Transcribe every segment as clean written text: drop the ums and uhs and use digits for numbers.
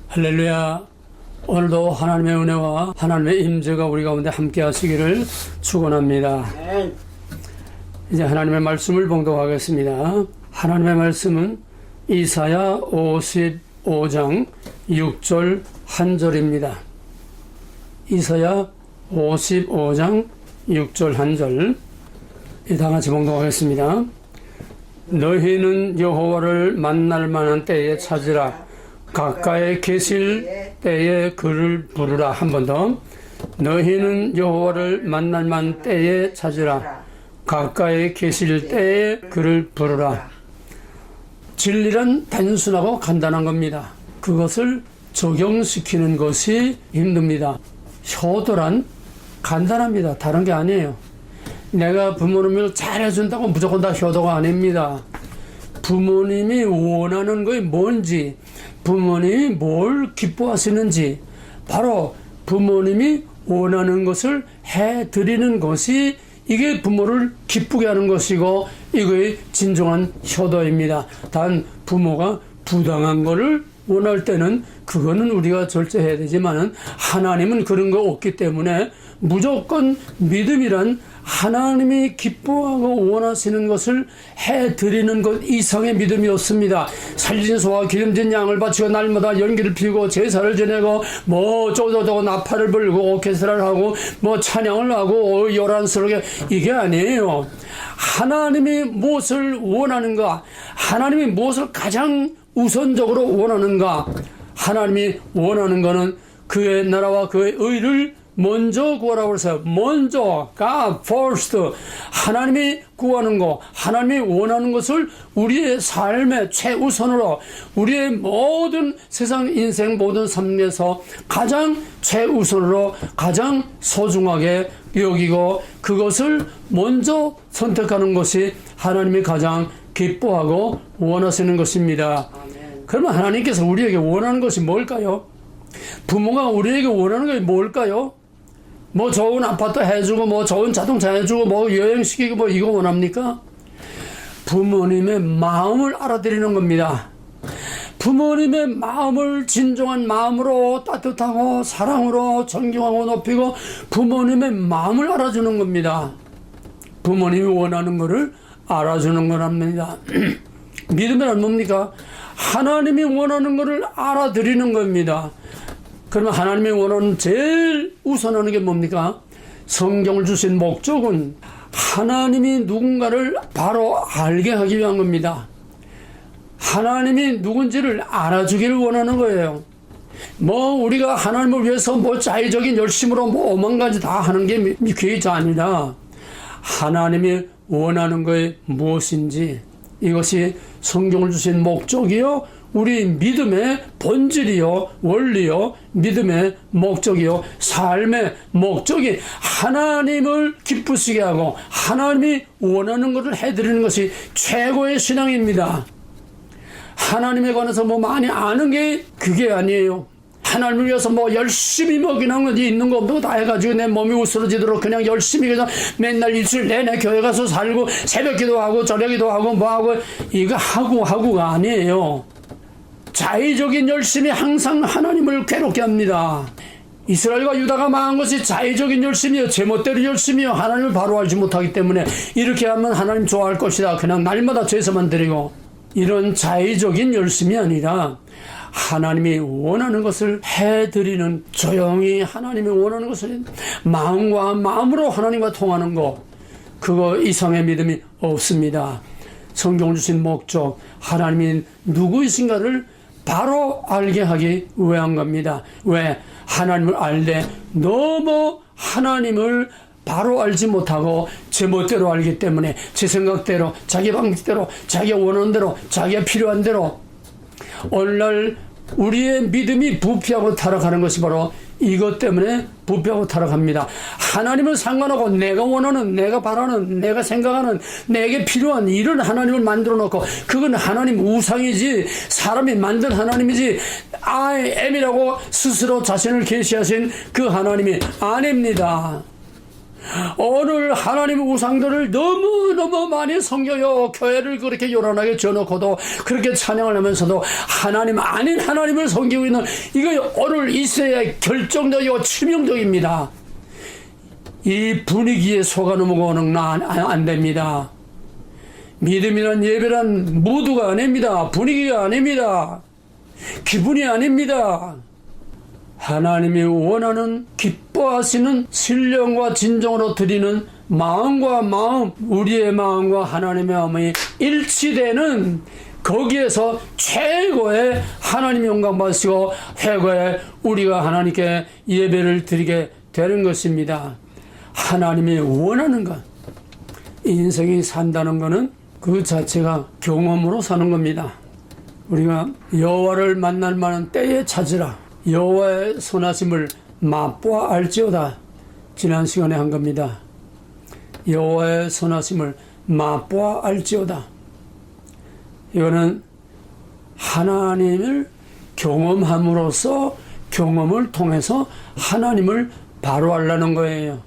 할렐루야. 오늘도 하나님의 은혜와 하나님의 임재가 우리 가운데 함께 하시기를 축원합니다. 이제 하나님의 말씀을 봉독하겠습니다. 하나님의 말씀은 이사야 55장 6절 1절입니다. 이사야 55장 6절 1절 다 같이 봉독하겠습니다. 너희는 여호와를 만날 만한 때에 찾으라. 가까이 계실 때에 그를 부르라. 한 번 더. 너희는 여호와를 만날 만한 때에 찾으라. 가까이 계실 때에 그를 부르라. 진리란 단순하고 간단한 겁니다. 그것을 적용시키는 것이 힘듭니다. 효도란 간단합니다. 다른 게 아니에요. 내가 부모님을 잘해준다고 무조건 다 효도가 아닙니다. 부모님이 원하는 것이 뭔지, 부모님이 뭘 기뻐하시는지, 바로 부모님이 원하는 것을 해드리는 것이 이게 부모를 기쁘게 하는 것이고 이거의 진정한 효도입니다. 단 부모가 부당한 것을 원할 때는 그거는 우리가 절제해야 되지만은 하나님은 그런 거 없기 때문에 무조건 믿음이란 하나님이 기뻐하고 원하시는 것을 해드리는 것 이상의 믿음이 없습니다. 살진 소와 기름진 양을 바치고 날마다 연기를 피우고 제사를 지내고 뭐 쪼도도 나팔을 불고 오케스트라를 하고 뭐 찬양을 하고 요란스럽게 이게 아니에요. 하나님이 무엇을 원하는가? 하나님이 무엇을 가장 우선적으로 원하는가? 하나님이 원하는 것은 그의 나라와 그의 의를 먼저 구하라고 해서 먼저 God first 하나님이 구하는 것, 하나님이 원하는 것을 우리의 삶의 최우선으로 우리의 모든 세상 인생 모든 삶에서 가장 최우선으로 가장 소중하게 여기고 그것을 먼저 선택하는 것이 하나님이 가장 기뻐하고 원하시는 것입니다. 그러면 하나님께서 우리에게 원하는 것이 뭘까요? 부모가 우리에게 원하는 것이 뭘까요? 뭐 좋은 아파트 해주고 뭐 좋은 자동차 해주고 뭐 여행시키고 뭐 이거 원합니까? 부모님의 마음을 알아들이는 겁니다. 부모님의 마음을 진정한 마음으로 따뜻하고 사랑으로 존경하고 높이고 부모님의 마음을 알아주는 겁니다. 부모님이 원하는 것을 알아주는 거랍니다. 믿음이란 뭡니까? 하나님이 원하는 것을 알아들이는 겁니다. 그러면 하나님이 원하는 제일 우선하는 게 뭡니까? 성경을 주신 목적은 하나님이 누군가를 바로 알게 하기 위한 겁니다. 하나님이 누군지를 알아주기를 원하는 거예요. 뭐 우리가 하나님을 위해서 뭐 자의적인 열심으로 뭐 오만 가지 다 하는 게 그게 아니라 하나님이 원하는 것이 무엇인지 이것이 성경을 주신 목적이요 우리 믿음의 본질이요 원리요 믿음의 목적이요 삶의 목적이 하나님을 기쁘시게 하고 하나님이 원하는 것을 해드리는 것이 최고의 신앙입니다. 하나님에 관해서 뭐 많이 아는 게 그게 아니에요. 하나님을 위해서 뭐 열심히 뭐 그냥 있는 거 없는 거 다 해가지고 내 몸이 우스러지도록 그냥 열심히 그냥 맨날 일주일 내내 교회 가서 살고 새벽 기도하고 저녁 기도하고 뭐하고 이거 하고가 아니에요. 자의적인 열심이 항상 하나님을 괴롭게 합니다. 이스라엘과 유다가 망한 것이 자의적인 열심이요 제멋대로 열심이요 하나님을 바로 알지 못하기 때문에 이렇게 하면 하나님 좋아할 것이다 그냥 날마다 제사만 드리고 이런 자의적인 열심이 아니라 하나님이 원하는 것을 해드리는 조용히 하나님이 원하는 것을 마음과 마음으로 하나님과 통하는 것 그거 이상의 믿음이 없습니다. 성경 주신 목적 하나님이 누구이신가를 바로 알게 하기 위한 겁니다. 왜? 하나님을 알되 너무 하나님을 바로 알지 못하고 제 멋대로 알기 때문에 제 생각대로 자기 방식대로 자기가 원하는 대로 자기가 필요한 대로 오늘날 우리의 믿음이 부패하고 타락하는 것이 바로 이것 때문에 부패하고 타락합니다. 하나님은 상관하고 내가 원하는 내가 바라는 내가 생각하는 내게 필요한 이런 하나님을 만들어 놓고 그건 하나님 우상이지 사람이 만든 하나님이지 I am이라고 스스로 자신을 계시하신 그 하나님이 아닙니다. 오늘 하나님의 우상들을 너무너무 많이 섬겨요. 교회를 그렇게 요란하게 져놓고도 그렇게 찬양을 하면서도 하나님 아닌 하나님을 섬기고 있는, 이거 오늘 이세의 결정적이고 치명적입니다. 이 분위기에 속아 넘어가는 안 됩니다. 믿음이란 예배란 무드가 아닙니다. 분위기가 아닙니다. 기분이 아닙니다. 하나님이 원하는 기뻐하시는 신령과 진정으로 드리는 마음과 마음, 우리의 마음과 하나님의 마음이 일치되는, 거기에서 최고의 하나님 영광 받으시고 최고의 우리가 하나님께 예배를 드리게 되는 것입니다. 하나님이 원하는 것, 인생이 산다는 것은 그 자체가 경험으로 사는 겁니다. 우리가 여호와를 만날 만한 때에 찾으라, 여호와의 선하심을 맛보아 알지어다, 지난 시간에 한 겁니다. 여호와의 선하심을 맛보아 알지어다. 이거는 하나님을 경험함으로써, 경험을 통해서 하나님을 바로 알라는 거예요.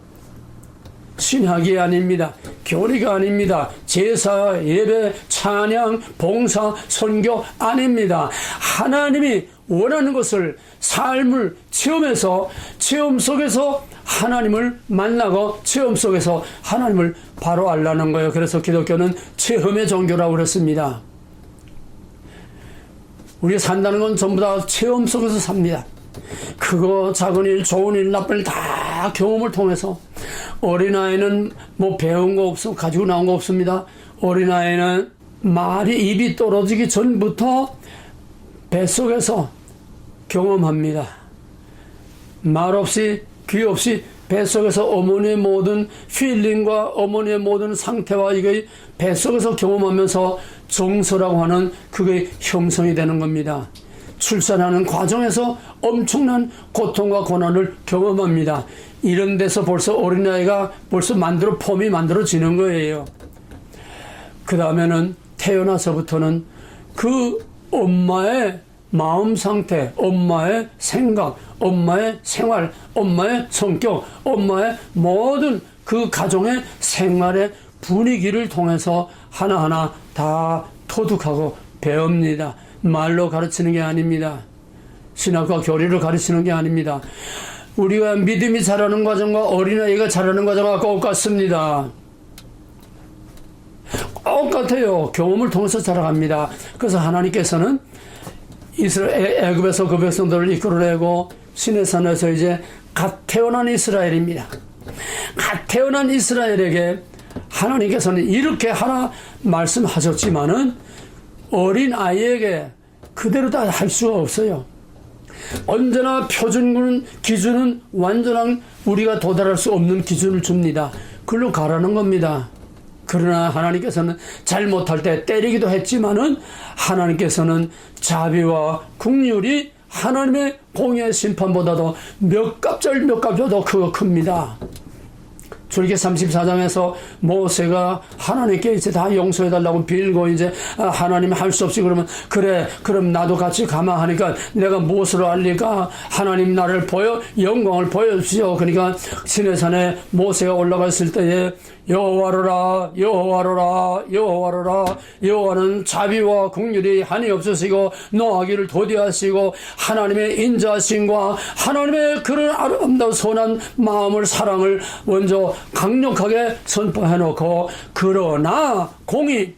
신학이 아닙니다. 교리가 아닙니다. 제사, 예배, 찬양, 봉사, 선교 아닙니다. 하나님이 원하는 것을, 삶을 체험해서, 체험 속에서 하나님을 만나고 체험 속에서 하나님을 바로 알라는 거예요. 그래서 기독교는 체험의 종교라고 그랬습니다. 우리가 산다는 건 전부 다 체험 속에서 삽니다. 크고 작은 일, 좋은 일, 나쁜 일 다 경험을 통해서. 어린아이는 뭐 배운 거 없어, 가지고 나온 거 없습니다. 어린아이는 말이, 입이 떨어지기 전부터 뱃속에서 경험합니다. 말 없이, 귀 없이 뱃속에서 어머니의 모든 필링과 어머니의 모든 상태와 이게 뱃속에서 경험하면서 정서라고 하는 그게 형성이 되는 겁니다. 출산하는 과정에서 엄청난 고통과 고난을 경험합니다. 이런 데서 벌써 어린아이가 벌써 폼이 만들어지는 거예요. 그 다음에는 태어나서부터는 그 엄마의 마음 상태, 엄마의 생각, 엄마의 생활, 엄마의 성격, 엄마의 모든 그 가정의 생활의 분위기를 통해서 하나하나 다 터득하고 배웁니다. 말로 가르치는 게 아닙니다. 신학과 교리를 가르치는 게 아닙니다. 우리가 믿음이 자라는 과정과 어린아이가 자라는 과정과 똑같습니다. 똑같아요. 경험을 통해서 자라갑니다. 그래서 하나님께서는 애굽에서 그 백성들을 이끌어내고 시내산에서 이제 갓 태어난 이스라엘입니다. 갓 태어난 이스라엘에게 하나님께서는 이렇게 하나 말씀하셨지만은 어린 아이에게 그대로 다 할 수가 없어요. 언제나 표준 기준은 완전한 우리가 도달할 수 없는 기준을 줍니다. 그걸로 가라는 겁니다. 그러나 하나님께서는 잘못할 때 때리기도 했지만은 하나님께서는 자비와 긍휼이 하나님의 공의의 심판보다도 몇 갑절 더 큽니다. 출애굽기 34장에서 모세가 하나님께 이제 다 용서해달라고 빌고 이제 하나님 할 수 없이 그러면 그래 그럼 나도 같이 가마 하니까 내가 무엇으로 알리까? 하나님 나를 영광을 보여주시오. 그러니까 시내산에 모세가 올라갔을 때에 여호와로라 여호와로라 여호와로라, 여호와는 자비와 긍휼이 한이 없으시고 노하기를 도대하시고 하나님의 인자심과 하나님의 그런 아름다운 선한 마음을, 사랑을 먼저 강력하게 선포해놓고, 그러나 공의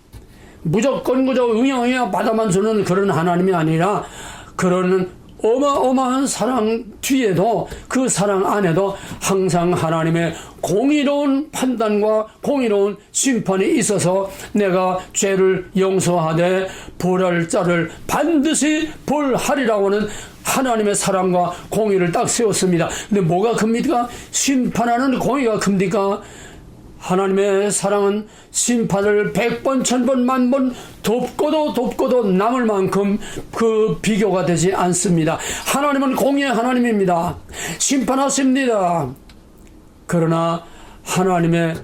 무조건 그저 응양이야 받아만 주는 그런 하나님이 아니라 그런 어마어마한 사랑 뒤에도, 그 사랑 안에도 항상 하나님의 공의로운 판단과 공의로운 심판이 있어서 내가 죄를 용서하되 벌할 자를 반드시 벌하리라고 하는 하나님의 사랑과 공의를 딱 세웠습니다. 근데 뭐가 큽니까? 심판하는 공의가 큽니까? 하나님의 사랑은 심판을 100번, 1000번, 10,000번 덮고도 남을 만큼 그 비교가 되지 않습니다. 하나님은 공의의 하나님입니다. 심판하십니다. 그러나 하나님의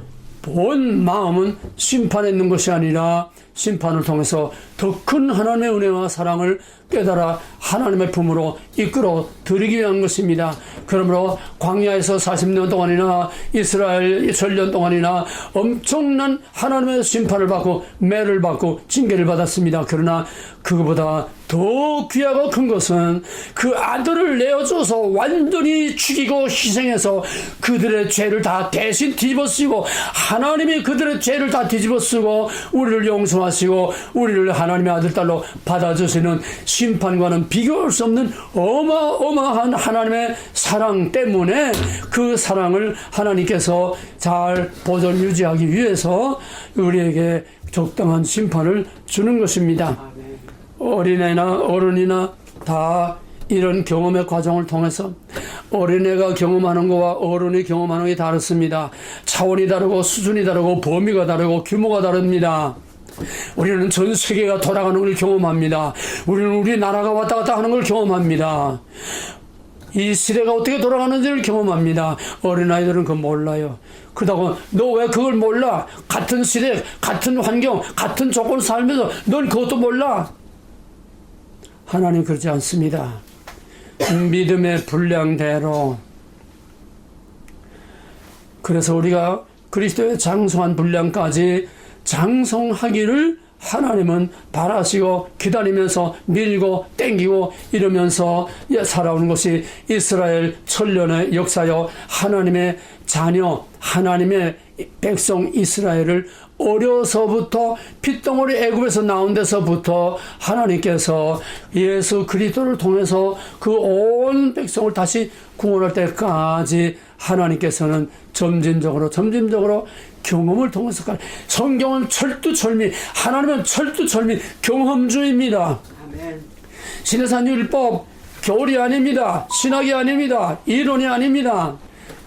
본 마음은 심판에 있는 것이 아니라 심판을 통해서 더 큰 하나님의 은혜와 사랑을 깨달아 하나님의 품으로 이끌어 드리기 위한 것입니다. 그러므로 광야에서 40년 동안이나 이스라엘 전년 동안이나 엄청난 하나님의 심판을 받고 매를 받고 징계를 받았습니다. 그러나 그거보다 더 귀하고 큰 것은 그 아들을 내어줘서 완전히 죽이고 희생해서 그들의 죄를 다 대신 뒤집어쓰고 하나님이 그들의 죄를 다 뒤집어쓰고 우리를 용서하시고 우리를 하나님의 아들 딸로 받아주시는 심판과는 비교할 수 없는 어마어마한 하나님의 사랑 때문에 그 사랑을 하나님께서 잘 보존 유지하기 위해서 우리에게 적당한 심판을 주는 것입니다. 어린애나 어른이나 다 이런 경험의 과정을 통해서 어린애가 경험하는 것과 어른이 경험하는 게 다릅니다. 차원이 다르고 수준이 다르고 범위가 다르고 규모가 다릅니다. 우리는 전 세계가 돌아가는 걸 경험합니다. 우리는 우리나라가 왔다 갔다 하는 걸 경험합니다. 이 시대가 어떻게 돌아가는지를 경험합니다. 어린아이들은 그거 몰라요. 그러다가 너 왜 그걸 몰라? 같은 시대, 같은 환경, 같은 조건 살면서 넌 그것도 몰라? 하나님 그러지 않습니다. 믿음의 분량대로. 그래서 우리가 그리스도의 장성한 분량까지 장성하기를 하나님은 바라시고 기다리면서 밀고 땡기고 이러면서 살아오는 것이 이스라엘 천년의 역사요. 하나님의 자녀, 하나님의 백성 이스라엘을 어려서부터 핏덩어리 애굽에서 나온 데서부터 하나님께서 예수 그리스도를 통해서 그 온 백성을 다시 구원할 때까지 하나님께서는 점진적으로 경험을 통해서 성경은 철두철미, 하나님은 철두철미 경험주의입니다. 아멘. 신해산 율법 교리 아닙니다. 신학이 아닙니다. 이론이 아닙니다.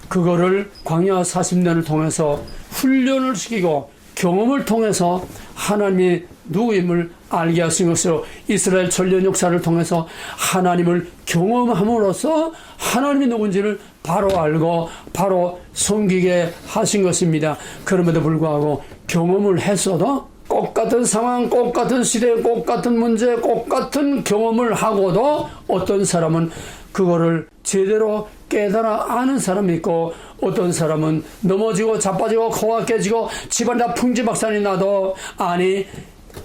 그거를 광야 40년을 통해서 훈련을 시키고 경험을 통해서 하나님이 누구임을 알게 하신 것으로 이스라엘 전년 역사를 통해서 하나님을 경험함으로써 하나님이 누군지를 바로 알고 바로 섬기게 하신 것입니다. 그럼에도 불구하고 경험을 했어도 똑같은 상황, 똑같은 시대, 똑같은 문제, 똑같은 경험을 하고도 어떤 사람은 그거를 제대로 깨달아 아는 사람이 있고 어떤 사람은 넘어지고 자빠지고 코가 깨지고 집안 다 풍지박산이 나도 아니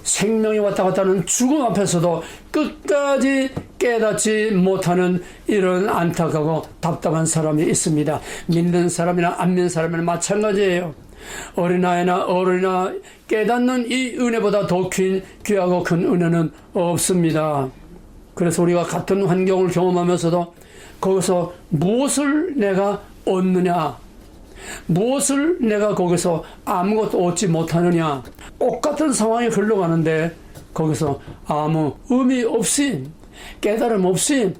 생명이 왔다 갔다 하는 죽음 앞에서도 끝까지 깨닫지 못하는 이런 안타깝고 답답한 사람이 있습니다. 믿는 사람이나 안 믿는 사람이나 마찬가지예요. 어린아이나 어른이나 깨닫는 이 은혜보다 더 귀하고 큰 은혜는 없습니다. 그래서 우리가 같은 환경을 경험하면서도 거기서 무엇을 내가 얻느냐, 무엇을 내가 거기서 아무것도 얻지 못하느냐, 똑같은 상황이 흘러가는데 거기서 아무 의미 없이 깨달음 없이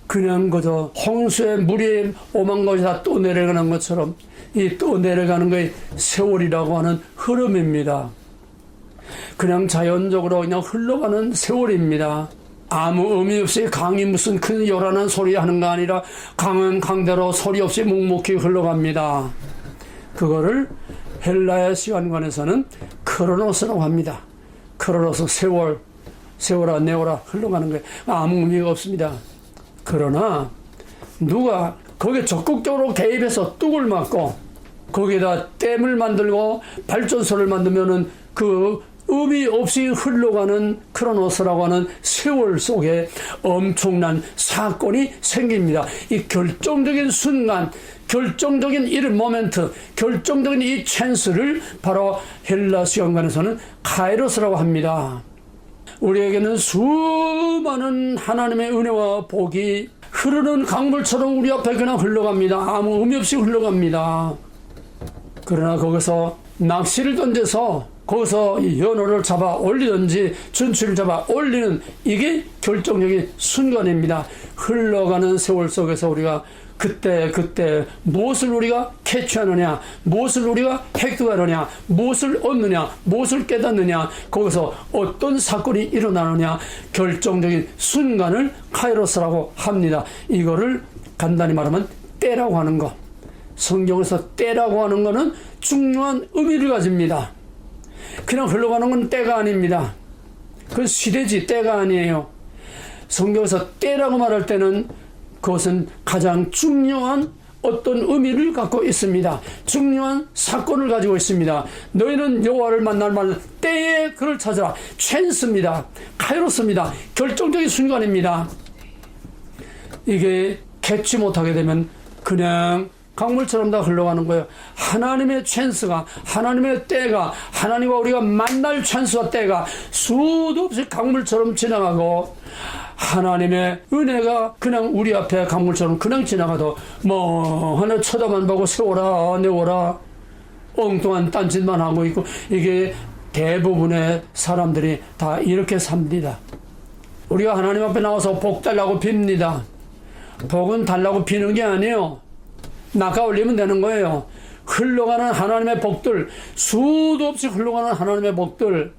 그냥 그저 홍수의 물이 오만 것이 다 또 내려가는 것처럼 이 또 내려가는 것이 세월이라고 하는 흐름입니다. 그냥 자연적으로 그냥 흘러가는 세월입니다. 아무 의미 없이 강이 무슨 큰 요란한 소리 하는 거 아니라 강은 강대로 소리 없이 묵묵히 흘러갑니다. 그거를 헬라의 시간관에서는 크로노스라고 합니다. 크로노스 세월아 내월아 흘러가는 거예요. 아무 의미가 없습니다. 그러나 누가 거기에 적극적으로 개입해서 뚝을 맞고 거기에다 댐을 만들고 발전소를 만들면은 그 의미 없이 흘러가는 크로노스라고 하는 세월 속에 엄청난 사건이 생깁니다. 이 결정적인 순간, 결정적인 이 모멘트, 결정적인 이 찬스를 바로 헬라 시간관에서는 카이로스라고 합니다. 우리에게는 수많은 하나님의 은혜와 복이 흐르는 강물처럼 우리 앞에 그냥 흘러갑니다. 아무 의미 없이 흘러갑니다. 그러나 거기서 낚시를 던져서 거기서 연어를 잡아 올리든지 준치를 잡아 올리는 이게 결정적인 순간입니다. 흘러가는 세월 속에서 우리가 그때 무엇을 우리가 캐치하느냐, 무엇을 우리가 획득하느냐, 무엇을 얻느냐, 무엇을 깨닫느냐, 거기서 어떤 사건이 일어나느냐, 결정적인 순간을 카이로스라고 합니다. 이거를 간단히 말하면 때라고 하는 것. 성경에서 때라고 하는 것은 중요한 의미를 가집니다. 그냥 흘러가는 건 때가 아닙니다. 그건 시대지 때가 아니에요. 성경에서 때라고 말할 때는 그것은 가장 중요한 어떤 의미를 갖고 있습니다. 중요한 사건을 가지고 있습니다. 너희는 여호와를 만날 때에 그를 찾아라. 찬스입니다. 카이로스입니다. 결정적인 순간입니다. 이게 캐치 못하게 되면 그냥 강물처럼 다 흘러가는 거예요. 하나님의 찬스가, 하나님의 때가, 하나님과 우리가 만날 찬스와 때가 수도 없이 강물처럼 지나가고, 하나님의 은혜가 그냥 우리 앞에 강물처럼 그냥 지나가도 하나 쳐다만 보고 세워라 내워라 엉뚱한 딴짓만 하고 있고, 이게 대부분의 사람들이 다 이렇게 삽니다. 우리가 하나님 앞에 나와서 복 달라고 빕니다. 복은 달라고 비는 게 아니에요. 낚아 올리면 되는 거예요. 흘러가는 하나님의 복들, 수도 없이 흘러가는 하나님의 복들,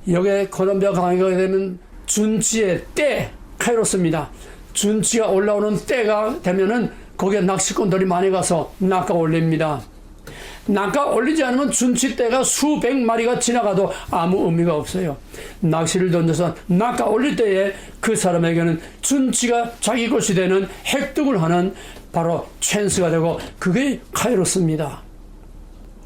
여기에 콜롬비아 강에 가게 되면 준치의 때, 카이로스입니다. 준치가 올라오는 때가 되면은 거기에 낚시꾼들이 많이 가서 낚아 올립니다. 낚아 올리지 않으면 준치 때가 수백 마리가 지나가도 아무 의미가 없어요. 낚시를 던져서 낚아 올릴 때에 그 사람에게는 준치가 자기 것이 되는 획득을 하는 바로 찬스가 되고, 그게 카이로스입니다.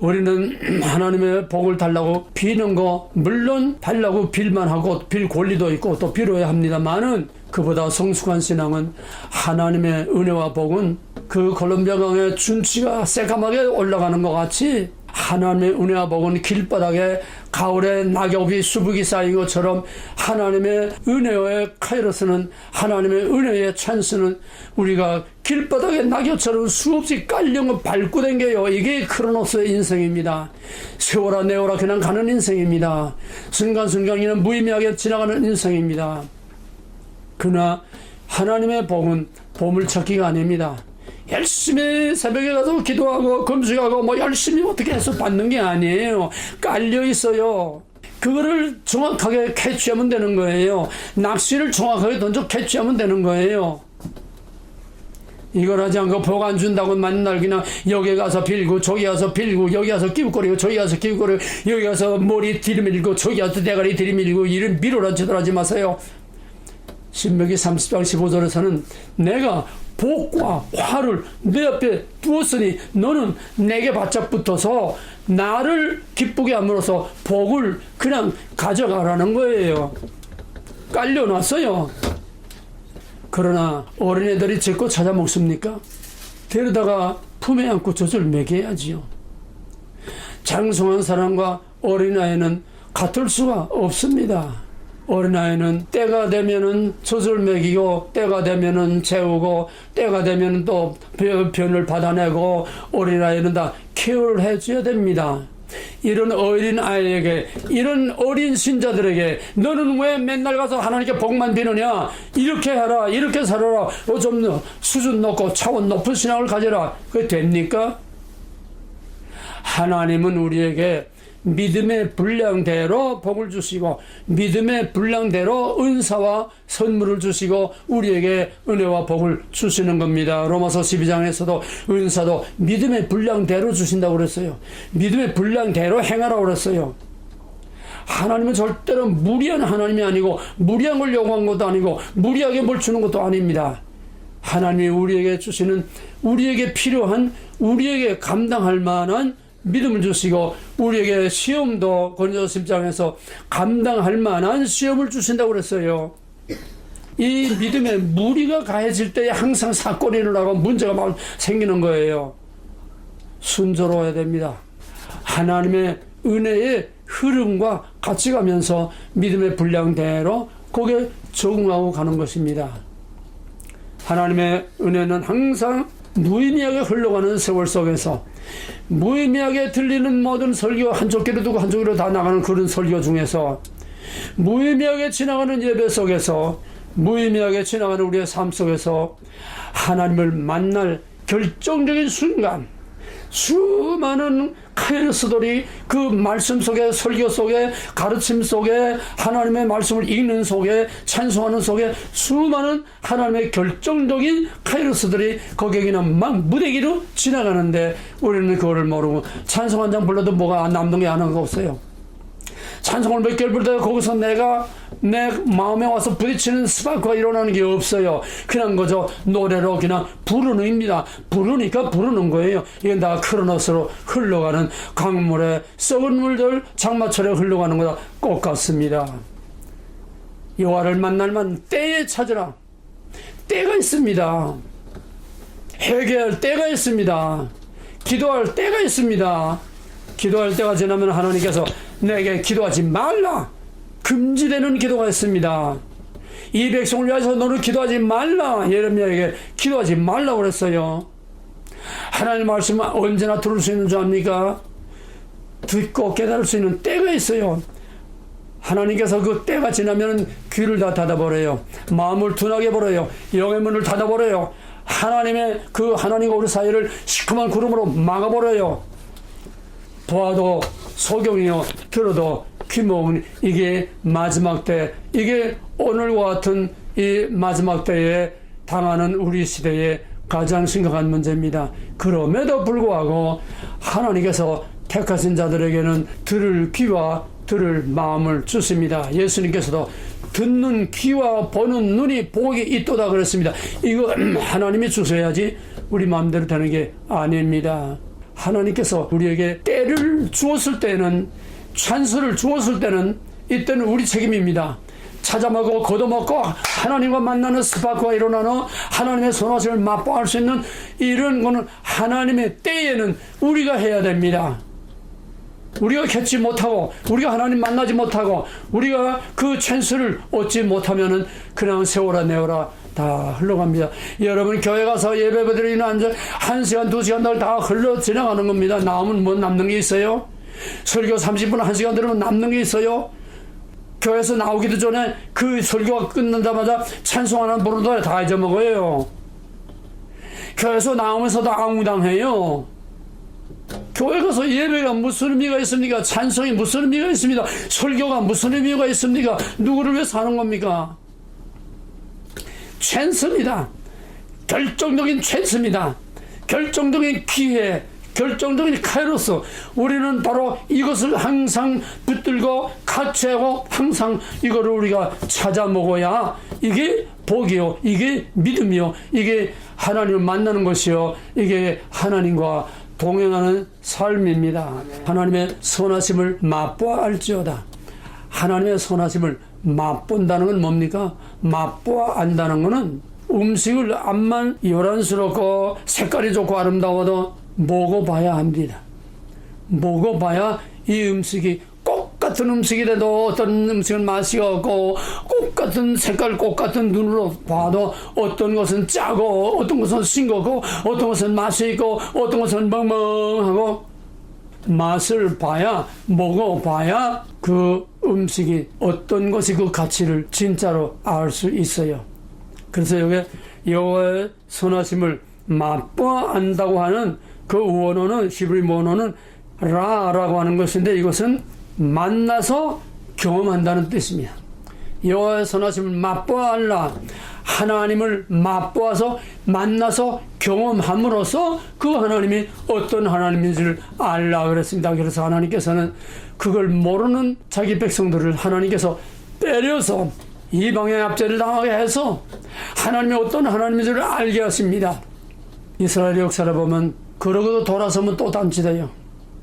우리는 하나님의 복을 달라고 비는 거, 물론 달라고 빌만 하고 빌 권리도 있고 또 빌어야 합니다만은, 그보다 성숙한 신앙은 하나님의 은혜와 복은 그 콜롬비아 강의 준치가 새까맣게 올라가는 것 같이, 하나님의 은혜와 복은 길바닥에 가을에 낙엽이 수북이 쌓인 것처럼, 하나님의 은혜의 카이로스는, 하나님의 은혜의 찬스는 우리가 길바닥에 낙엽처럼 수없이 깔려 밟고 댕겨요. 이게 크로노스의 인생입니다. 세워라 내워라 그냥 가는 인생입니다. 순간순간이는 무의미하게 지나가는 인생입니다. 그러나 하나님의 복은 보물찾기가 아닙니다. 열심히 새벽에 가서 기도하고 금식하고 열심히 어떻게 해서 받는 게 아니에요. 깔려 있어요. 그거를 정확하게 캐치하면 되는 거예요. 낚시를 정확하게 던져 캐치하면 되는 거예요. 이걸 하지 않고 복 안 준다고 맨날 그냥 여기 가서 빌고 저기 가서 빌고 여기 가서 끼부거리고 저기 가서 끼부거리고 여기 가서 머리 들이밀고 저기 가서 대가리 들이밀고 이런 미로란 짓을 하지 마세요. 신명기 30장 15절에서는 내가 복과 화를 내 앞에 두었으니 너는 내게 바짝 붙어서 나를 기쁘게 함으로써 복을 그냥 가져가라는 거예요. 깔려놨어요. 그러나 어린애들이 제 거 찾아 먹습니까? 데려다가 품에 안고 젖을 먹여야지요. 장성한 사람과 어린아이는 같을 수가 없습니다. 어린아이는 때가 되면은 젖을 먹이고, 때가 되면은 재우고, 때가 되면은 또 변을 받아내고, 어린아이는 다 케어를 해줘야 됩니다. 이런 어린 아이에게, 이런 어린 신자들에게 너는 왜 맨날 가서 하나님께 복만 비느냐, 이렇게 해라, 이렇게 살아라, 좀 수준 높고 차원 높은 신앙을 가져라, 그게 됩니까? 하나님은 우리에게 믿음의 분량대로 복을 주시고, 믿음의 분량대로 은사와 선물을 주시고 우리에게 은혜와 복을 주시는 겁니다. 로마서 12장에서도 은사도 믿음의 분량대로 주신다고 그랬어요. 믿음의 분량대로 행하라고 그랬어요. 하나님은 절대로 무리한 하나님이 아니고, 무리한 걸 요구한 것도 아니고, 무리하게 뭘 주는 것도 아닙니다. 하나님이 우리에게 주시는, 우리에게 필요한, 우리에게 감당할 만한 믿음을 주시고, 우리에게 시험도 고린도서 10장에서 감당할 만한 시험을 주신다고 그랬어요. 이 믿음에 무리가 가해질 때 항상 사건이 일어나고 문제가 막 생기는 거예요. 순조로워야 됩니다. 하나님의 은혜의 흐름과 같이 가면서 믿음의 분량대로 거기에 적응하고 가는 것입니다. 하나님의 은혜는 항상 무의미하게 흘러가는 세월 속에서, 무의미하게 들리는 모든 설교, 한쪽 귀로 두고 한쪽 귀로 다 나가는 그런 설교 중에서, 무의미하게 지나가는 예배 속에서, 무의미하게 지나가는 우리의 삶 속에서 하나님을 만날 결정적인 순간, 수많은 카이로스들이 그 말씀 속에, 설교 속에, 가르침 속에, 하나님의 말씀을 읽는 속에, 찬송하는 속에 수많은 하나님의 결정적인 카이로스들이 거기에 그냥 막 무대기로 지나가는데, 우리는 그거를 모르고 찬송 한 장 불러도 뭐가 남는 게 하나가 없어요. 찬송을 몇 개를 부르다가 거기서 내가 내 마음에 와서 부딪히는 스파크가 일어나는 게 없어요. 그냥 그저 노래로 그냥 부르는 입니다. 부르니까 부르는 거예요. 이건 다 크로노스로 흘러가는 강물에 썩은 물들 장마철에 흘러가는 거다 똑같습니다. 여호와를 만날 만 때에 찾으라. 때가 있습니다. 회개할 때가 있습니다. 기도할 때가 있습니다. 기도할 때가 지나면 하나님께서 내게 기도하지 말라. 금지되는 기도가 있습니다. 이 백성을 위해서 너는 기도하지 말라. 예레미야에게 기도하지 말라고 그랬어요. 하나님 말씀 언제나 들을 수 있는 줄 압니까? 듣고 깨달을 수 있는 때가 있어요. 하나님께서 그 때가 지나면 귀를 다 닫아버려요. 마음을 둔하게 버려요. 영의 문을 닫아버려요. 하나님의 그 하나님과 우리 사이를 시커먼 구름으로 막아버려요. 보아도 소경이요 들어도 귀모은 이게 마지막 때, 이게 오늘과 같은 이 마지막 때에 당하는 우리 시대의 가장 심각한 문제입니다. 그럼에도 불구하고 하나님께서 택하신 자들에게는 들을 귀와 들을 마음을 주십니다. 예수님께서도 듣는 귀와 보는 눈이 복이 있도다 그랬습니다. 이거 하나님이 주셔야지 우리 마음대로 되는 게 아닙니다. 하나님께서 우리에게 때를 주었을 때는, 찬스를 주었을 때는 이때는 우리 책임입니다. 찾아먹고 걷어먹고 하나님과 만나는 스파크가 일어나는 하나님의 선하심을 맛보할 수 있는 이런 거는 하나님의 때에는 우리가 해야 됩니다. 우리가 겪지 못하고 우리가 하나님 만나지 못하고 우리가 그 찬스를 얻지 못하면은 그냥 세월아 내월아 다 흘러갑니다. 여러분 교회 가서 예배드리는 앉아 1시간 2시간 다 흘러 지나가는 겁니다. 남은 뭐 남는 게 있어요? 설교 30분 1시간 들으면 남는 게 있어요? 교회에서 나오기도 전에 그 설교가 끝난다마자 찬송 하나 부르다 다 잊어먹어요. 교회에서 나오면서도 앙당해요. 교회 가서 예배가 무슨 의미가 있습니까? 찬송이 무슨 의미가 있습니다. 설교가 무슨 의미가 있습니까? 누구를 위해서 하는 겁니까? 찬스입니다. 결정적인 찬스입니다. 결정적인 기회, 결정적인 카이로스. 우리는 바로 이것을 항상 붙들고 같이하고 항상 이거를 우리가 찾아 먹어야 이게 복이요, 이게 믿음이요, 이게 하나님을 만나는 것이요, 이게 하나님과 동행하는 삶입니다. 하나님의 선하심을 맛보아 알지어다. 하나님의 선하심을 맛본다는 건 뭡니까? 맛보아 안다는 것은 음식을 암만 요란스럽고 색깔이 좋고 아름다워도 먹어봐야 합니다. 먹어봐야 이 음식이 똑같은 음식이라도 어떤 음식은 맛이 없고 똑같은 색깔 똑같은 눈으로 봐도 어떤 것은 짜고 어떤 것은 싱겁고 어떤 것은 맛이 있고 어떤 것은 멍멍하고 맛을 봐야, 먹어봐야 그 음식이 어떤 것이 그 가치를 진짜로 알 수 있어요. 그래서 여기 여호와의 선하심을 맛보아 안다고 하는 그 원어는, 히브리 원어는 라라고 하는 것인데 이것은 만나서 경험한다는 뜻입니다. 여호와의 선하심을 맛보아 알라. 하나님을 맛보아서 만나서 경험함으로써 그 하나님이 어떤 하나님인지를 알라 그랬습니다. 그래서 하나님께서는 그걸 모르는 자기 백성들을 하나님께서 때려서 이방의 압제를 당하게 해서 하나님이 어떤 하나님인지를 알게 하십니다. 이스라엘 역사를 보면 그러고도 돌아서면 또 단치돼요.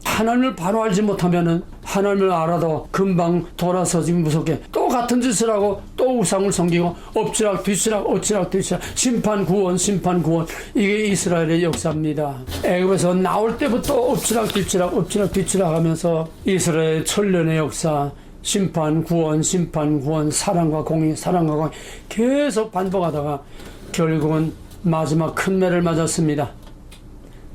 하나님을 바로 알지 못하면은 하나님을 알아도 금방 돌아서지 무섭게 또 같은 짓을 하고 또 우상을 섬기고 엎치락 뒤치락 엎치락 뒤치락 심판 구원 이게 이스라엘의 역사입니다. 애굽에서 나올 때부터 엎치락 뒤치락 하면서 이스라엘의 천년의 역사 심판 구원 사랑과 공의 계속 반복하다가 결국은 마지막 큰 매를 맞았습니다.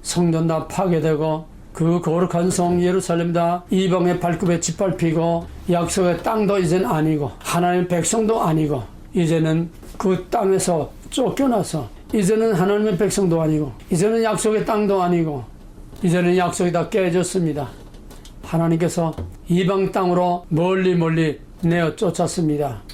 성전 다 파괴되고 그 거룩한 성 예루살렘 다 이방의 발굽에 짓밟히고 약속의 땅도 이젠 아니고 하나님의 백성도 아니고 이제는 그 땅에서 쫓겨나서 이제는 하나님의 백성도 아니고 이제는 약속의 땅도 아니고 이제는 약속이 다 깨졌습니다. 하나님께서 이방 땅으로 멀리 내어 쫓았습니다.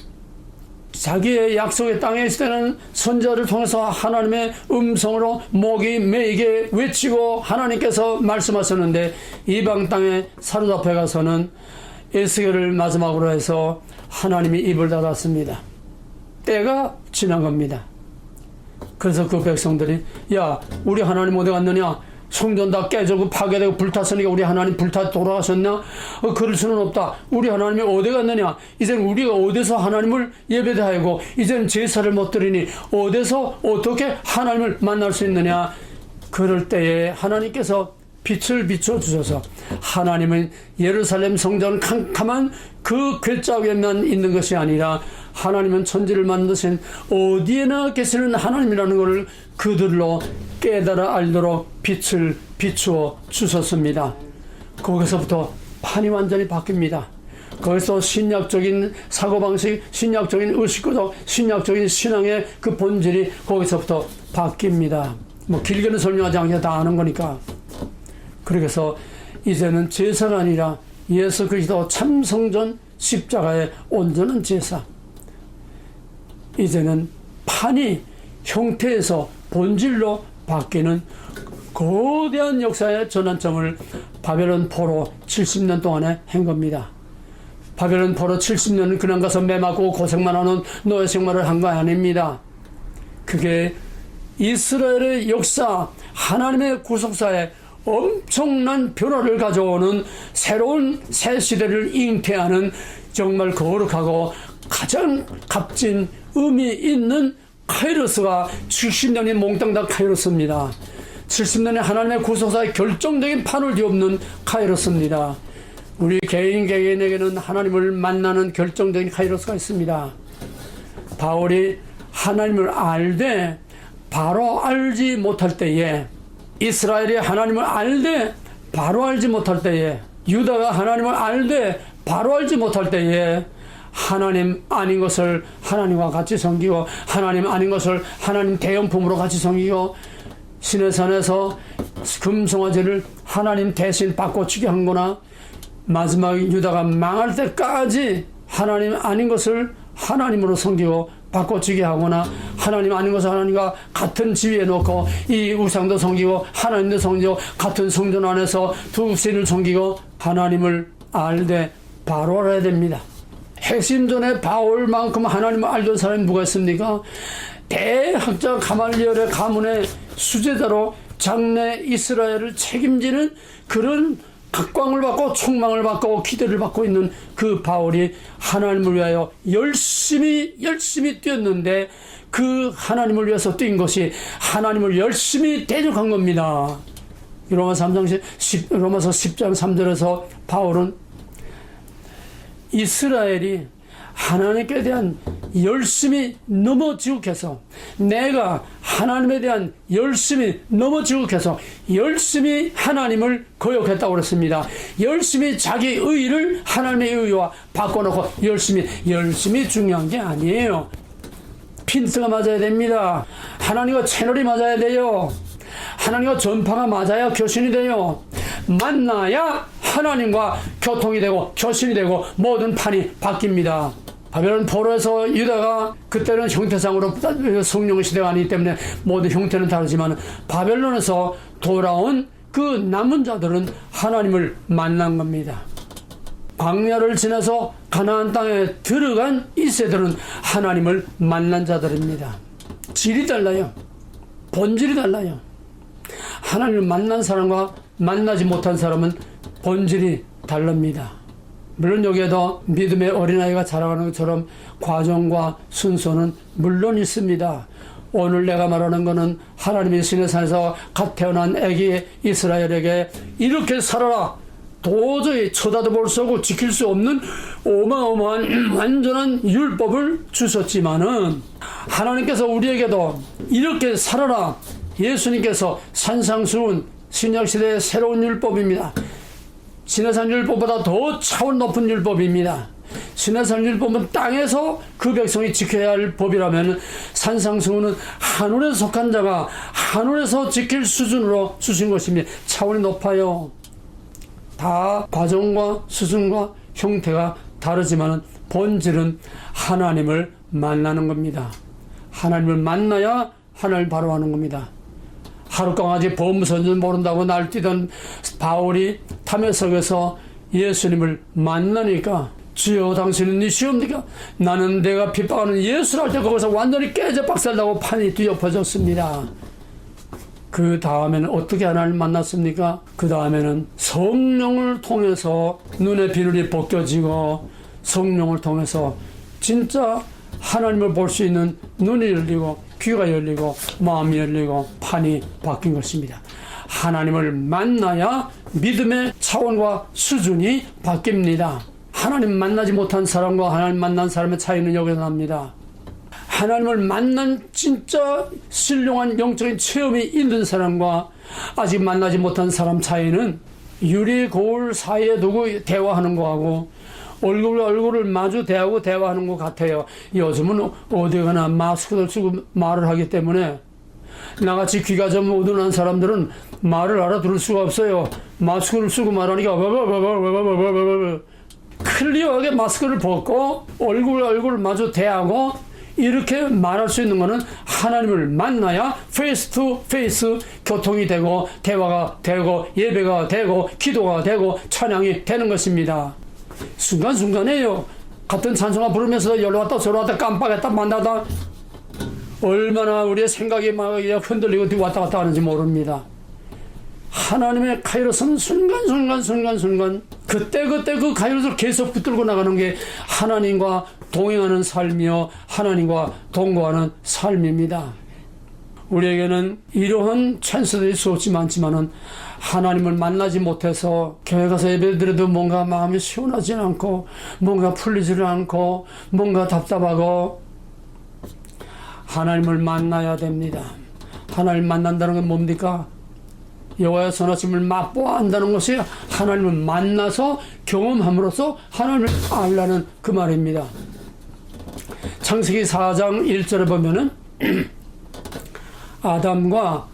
자기의 약속의 땅에 있을 때는 선자를 통해서 하나님의 음성으로 목이 메이게 외치고 하나님께서 말씀하셨는데 이방 땅에 사로잡혀 가서는 에스겔을 마지막으로 해서 하나님이 입을 닫았습니다. 때가 지난 겁니다. 그래서 그 백성들이 야 우리 하나님 어디 갔느냐, 성전 다 깨지고 파괴되고 불탔으니까 우리 하나님 불타 돌아가셨나? 그럴 수는 없다. 우리 하나님이 어디 갔느냐? 이제는 우리가 어디서 하나님을 예배하고 이제는 제사를 못 드리니 어디서 어떻게 하나님을 만날 수 있느냐? 그럴 때에 하나님께서 빛을 비춰주셔서, 하나님은 예루살렘 성전 캄캄한 그 괴짜기에만 있는 것이 아니라 하나님은 천지를 만드신 어디에나 계시는 하나님이라는 것을 그들로 깨달아 알도록 빛을 비추어 주셨습니다. 거기서부터 판이 완전히 바뀝니다. 거기서 신약적인 사고방식, 신약적인 의식구조, 신약적인 신앙의 그 본질이 거기서부터 바뀝니다. 뭐 길게는 설명하지 않게 다 아는 거니까. 그래서 이제는 제사가 아니라 예수 그리스도 참성전 십자가의 온전한 제사, 이제는 판이 형태에서 본질로 바뀌는 거대한 역사의 전환점을 바벨론 포로 70년 동안에 한 겁니다. 바벨론 포로 70년은 그냥 가서 매 맞고 고생만 하는 노예 생활을 한 거 아닙니다. 그게 이스라엘의 역사, 하나님의 구속사에 엄청난 변화를 가져오는 새로운 새 시대를 잉태하는 정말 거룩하고 가장 값진 의미 있는 카이로스가 70년이 몽땅 다 카이로스입니다. 70년의 하나님의 구속사의 결정적인 판을 뒤엎는 카이로스입니다. 우리 개인에게는 하나님을 만나는 결정적인 카이로스가 있습니다. 바울이 하나님을 알되 바로 알지 못할 때에, 이스라엘이 하나님을 알되 바로 알지 못할 때에, 유다가 하나님을 알되 바로 알지 못할 때에 하나님 아닌 것을 하나님과 같이 섬기고, 하나님 아닌 것을 하나님 대형품으로 같이 섬기고, 시내산에서 금송아지를 하나님 대신 바꿔치게 한 거나, 마지막 유다가 망할 때까지 하나님 아닌 것을 하나님으로 섬기고 바꿔치게 하거나, 하나님 아닌 것을 하나님과 같은 지위에 놓고 이 우상도 섬기고 하나님도 섬기고 같은 성전 안에서 두 신을 섬기고, 하나님을 알되 바로 알아야 됩니다. 핵심전에 바울만큼 하나님을 알던 사람이 누가 있습니까? 대학자 가말리엘의 가문의 수제자로 장래 이스라엘을 책임지는 그런 각광을 받고 총망을 받고 기대를 받고 있는 그 바울이 하나님을 위하여 열심히 뛰었는데, 그 하나님을 위해서 뛴 것이 하나님을 열심히 대적한 겁니다. 로마서 10장 3절에서 바울은 이스라엘이 하나님께 대한 열심히 너무 지극해서, 내가 하나님에 대한 열심히 너무 지극해서 열심히 하나님을 거역했다고 그랬습니다. 열심히 자기 의를 하나님의 의와 바꿔놓고 열심히 중요한 게 아니에요. 핀트가 맞아야 됩니다. 하나님과 채널이 맞아야 돼요. 하나님과 전파가 맞아야 교신이 돼요. 만나야 하나님과 교통이 되고 교신이 되고 모든 판이 바뀝니다. 바벨론 포로에서 유다가, 그때는 형태상으로 성령 시대가 아니기 때문에 모든 형태는 다르지만, 바벨론에서 돌아온 그 남은 자들은 하나님을 만난 겁니다. 광야를 지나서 가나안 땅에 들어간 이 세대들은 하나님을 만난 자들입니다. 질이 달라요. 본질이 달라요. 하나님을 만난 사람과 만나지 못한 사람은 본질이 다릅니다. 물론 여기에도 믿음의 어린아이가 자라가는 것처럼 과정과 순서는 물론 있습니다. 오늘 내가 말하는 것은 하나님이 시내산에서 갓 태어난 아기 이스라엘에게 이렇게 살아라, 도저히 쳐다도 볼 수 없고 지킬 수 없는 어마어마한 완전한 율법을 주셨지만은, 하나님께서 우리에게도 이렇게 살아라, 예수님께서 산상수훈 신약시대의 새로운 율법입니다. 시내산 율법보다 더 차원 높은 율법입니다. 시내산 율법은 땅에서 그 백성이 지켜야 할 법이라면, 산상수훈은 하늘에 속한 자가 하늘에서 지킬 수준으로 주신 것입니다. 차원이 높아요. 다 과정과 수준과 형태가 다르지만 본질은 하나님을 만나는 겁니다. 하나님을 만나야 하나님을 바로 하는 겁니다. 하룻강아지 범선전 모른다고 날뛰던 바울이 탐에석에서 예수님을 만나니까 주여 당신은 이시옵니까? 나는 내가 핍박하는 예수를 할 때 거기서 완전히 깨져 박살나고 판이 뒤엎어졌습니다. 그 다음에는 어떻게 하나님을 만났습니까? 그 다음에는 성령을 통해서 눈의 비늘이 벗겨지고 성령을 통해서 진짜 하나님을 볼 수 있는 눈이 열리고 귀가 열리고 마음이 열리고 판이 바뀐 것입니다. 하나님을 만나야 믿음의 차원과 수준이 바뀝니다. 하나님 만나지 못한 사람과 하나님 만난 사람의 차이는 여기서 납니다. 하나님을 만난 진짜 신령한 영적인 체험이 있는 사람과 아직 만나지 못한 사람 차이는 유리 거울 사이에 두고 대화하는 거하고 얼굴을 마주 대하고 대화하는 것 같아요. 요즘은 어디 가나 마스크를 쓰고 말을 하기 때문에 나같이 귀가 좀 어두운 사람들은 말을 알아들을 수가 없어요. 마스크를 쓰고 말하니까 클리어하게 마스크를 벗고 얼굴 마주 대하고 이렇게 말할 수 있는 것은 하나님을 만나야 페이스 투 페이스 교통이 되고 대화가 되고 예배가 되고 기도가 되고 찬양이 되는 것입니다. 순간순간에요. 같은 찬송가 부르면서 여기로 왔다 저로 왔다 깜빡했다 만나다 얼마나 우리의 생각이 막 흔들리고 뒤 왔다 갔다 하는지 모릅니다. 하나님의 카이로스는 순간 그때 그 카이로스를 계속 붙들고 나가는 게 하나님과 동행하는 삶이요 하나님과 동거하는 삶입니다. 우리에게는 이러한 찬스들이 수없이 많지만은 하나님을 만나지 못해서 교회 가서 예배드려도 뭔가 마음이 시원하지 않고 뭔가 풀리지를 않고 뭔가 답답하고 하나님을 만나야 됩니다. 하나님을 만난다는 건 뭡니까? 여호와의 선하심을 맛보아 안다는 것이 하나님을 만나서 경험함으로써 하나님을 알라는 그 말입니다. 창세기 4장 1절에 보면은 아담과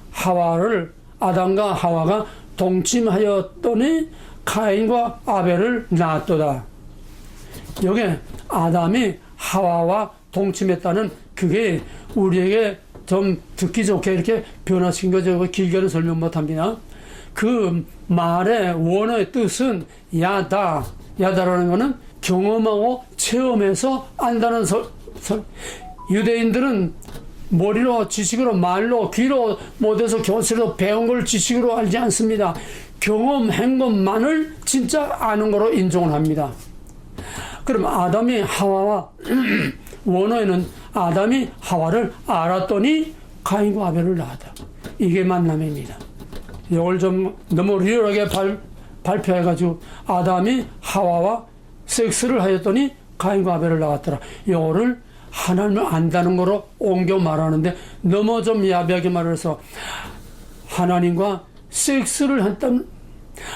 하와가 동침하였더니 가인과 아벨을 낳았도다. 여기 아담이 하와와 동침했다는 그게 우리에게 좀 듣기 좋게 이렇게 변화시킨 거죠. 길게는 설명 못합니다. 그 말의 원어의 뜻은 야다라는 것은 경험하고 체험해서 안다는 유대인들은 머리로 지식으로 말로 귀로 못해서 교실로 배운 걸 지식으로 알지 않습니다. 경험한 것만을 진짜 아는 거로 인정을 합니다. 그럼 아담이 하와와 원어에는 아담이 하와를 알았더니 가인과 아벨을 낳았다. 이게 만남입니다. 이걸 좀 너무 리얼하게 발표해가지고 아담이 하와와 섹스를 하였더니 가인과 아벨을 낳았더라. 이거를 하나님을 안다는 거로 옮겨 말하는데 너무 좀 야비하게 말해서 하나님과 섹스를 했다면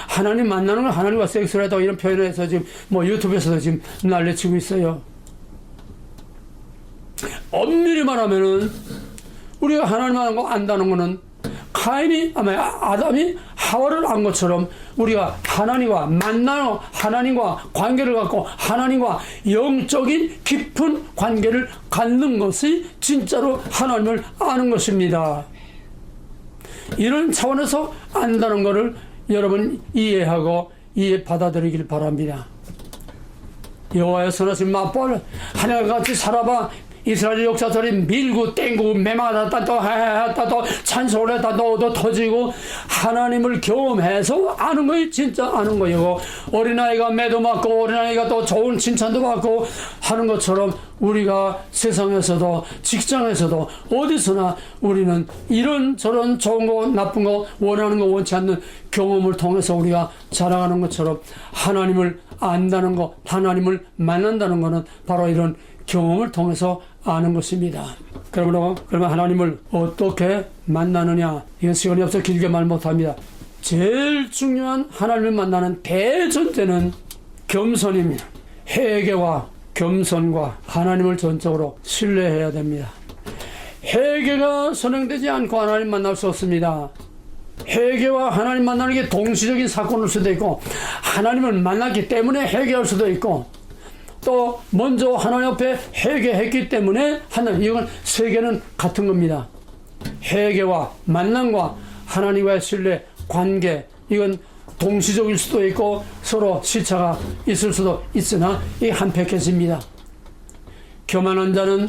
하나님 만나는 걸 하나님과 섹스를 했다고 이런 표현을 해서 지금 뭐 유튜브에서도 지금 난리치고 있어요. 엄밀히 말하면은 우리가 하나님을 안다는 거는 아담이 하와를 안 것처럼 우리가 하나님과 만나는 하나님과 관계를 갖고 하나님과 영적인 깊은 관계를 갖는 것이 진짜로 하나님을 아는 것입니다. 이런 차원에서 안다는 것을 여러분 이해하고 받아들이길 바랍니다. 여호와의 선하신 맛볼 하나님과 같이 살아봐. 이스라엘 역사들이 밀고 땡고 매마하다 또 찬송을 했다 또 터지고 하나님을 경험해서 아는 거예요. 진짜 아는 거예요. 어린아이가 매도 맞고 어린아이가 또 좋은 칭찬도 받고 하는 것처럼 우리가 세상에서도 직장에서도 어디서나 우리는 이런 저런 좋은 거 나쁜 거 원하는 거 원치 않는 경험을 통해서 우리가 자라가는 것처럼 하나님을 안다는 거 하나님을 만난다는 거는 바로 이런 경험을 통해서 아는 것입니다. 그러면 하나님을 어떻게 만나느냐? 이건 시간이 없어 길게 말 못합니다. 제일 중요한 하나님을 만나는 대전제는 겸손입니다. 회개와 겸손과 하나님을 전적으로 신뢰해야 됩니다. 회개가 선행되지 않고 하나님 만날 수 없습니다. 회개와 하나님 만나는 게 동시적인 사건일 수도 있고 하나님을 만났기 때문에 회개할 수도 있고 또 먼저 하나님 앞에 회개했기 때문에 하나님 이건 세 개는 같은 겁니다. 회개와 만남과 하나님과의 신뢰 관계 이건 동시적일 수도 있고 서로 시차가 있을 수도 있으나 이게 한패해집니다. 교만한 자는,